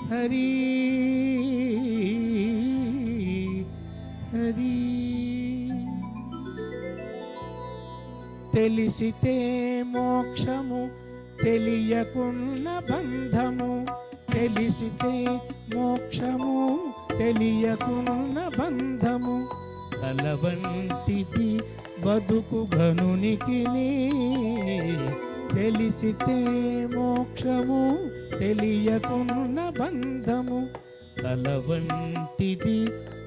హరి హరి. తెలిసితే మోక్షము తెలియకున్న బంధము, తెలిసితే మోక్షము తెలియకున్న బంధము, తల వంటిది బతుకు ఘనునికి. తెలిసితే మోక్షము తెలియకున్న బంధము, తల వంటిది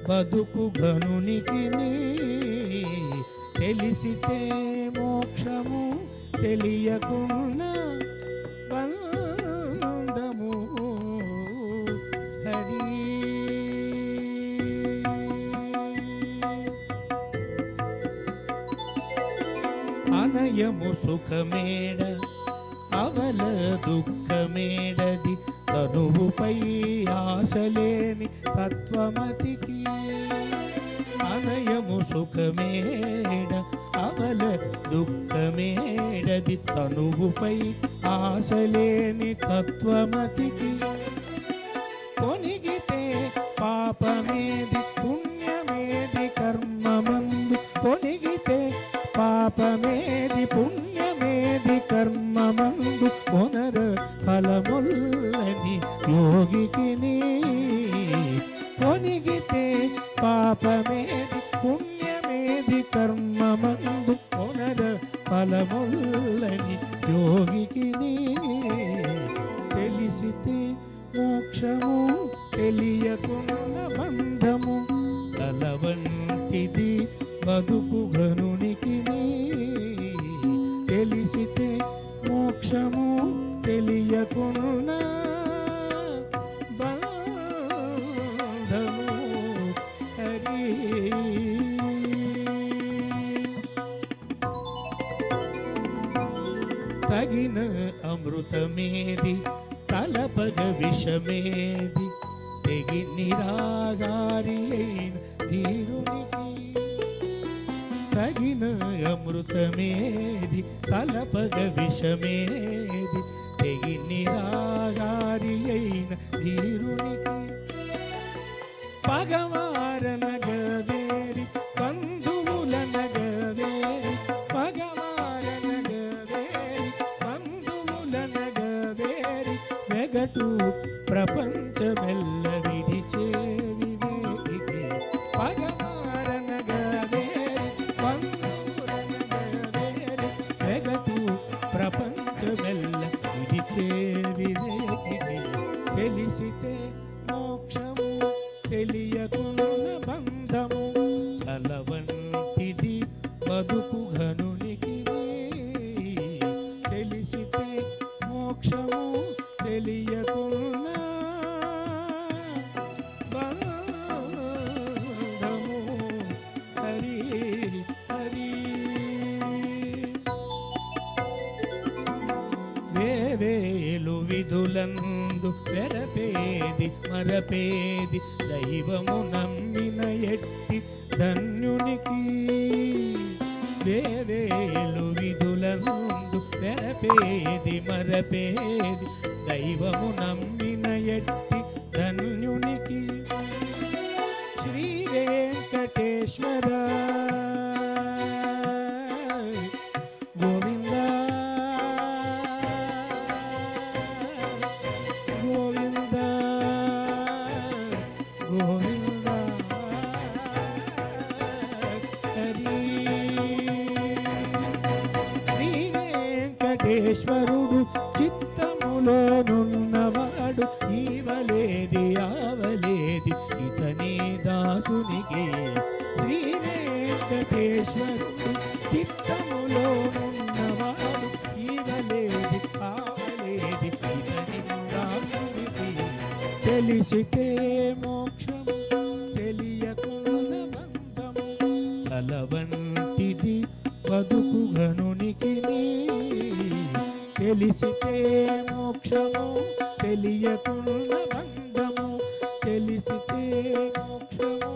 బతుకు ఘనునికి. తెలిసితే మోక్షము తెలియకున్న బంధము. హరి అనయము సుఖమేడ అవల దుఃఖమేడది, తనువుపై ఆశలేని తత్వమతికి. అనయము సుఖమేడ అవల దుఃఖమేడది, తనువుపై ఆశలేని తత్వమతికి. కొనిగితే పాపమేది పుణ్యమేది కర్మమందు, కొనిగితే పాపమేది పుణ్యమేది కర్మమందు, పునర ఫలముల్లని యోగికి. కొనిగితే పాపమేది పుణ్యమేది కర్మమందు, పునర ఫలముల్లని యోగికి. తెలిసితే మోక్షము తెలియకున్న బంధము, తల వంటిది బతుకు ఘనునికి. తెలిసితే మోక్షము తెలియకున్న బంధము. హరి తగిన అమృతమేది తలపగ విషమేది, తెగి నిరాగారి అయిన ధీరునికి. తగిన అమృతమేది తలపగ విషమేది, తెగి నిరాగారి అయిన ధీరునికి. పగవారనగవేరి బంధువులనగవేరి, పగవారనగవేరి బంధువులనగవేరి, వెగటు ప్రపంచమెల్ల విడిచే వివేకికి. పగవారనగవేరి బంధువులనగవేరి, వెగటు ప్రపంచమెల్ల విడిచే వివేకికి. తెలిసితే మోక్షము తెలియకున్న బంధము, తల వంటిది బతుకు ఘనునికి. తెలిసితే మోక్షము తెలియకున్న బంధము. హరి హరి వేవేలు విధులందు వెరపేది మరపేది, దైవము నమ్మిన ఎట్టి ధన్యునికి. వేవేలు విధులందు వెరపేది మరపేది, దైవము నమ్మిన ఎట్టి ధన్యునికి. శ్రీ వెంకటేశ్వర గోవింద గోవింద గోవింద. హరి శ్రీ వెంకటేశ్వరుడు చిత్తములోనున్నవాడు, ఈవలేది ఆవలేది ఇతని దాసునికి. శ్రీ వెంకటేశ్వరుడు చిత్తములోనున్నవాడు, ఈవలేది ఆవలేది ఇతని దాసునికి. తెలిసితే మోక్షము తెలియకున్న బంధము, తల వంటిది బతుకు ఘనునికి. తెలిసితే మోక్షము తెలియకున్న బంధము, తెలిసితే మోక్షము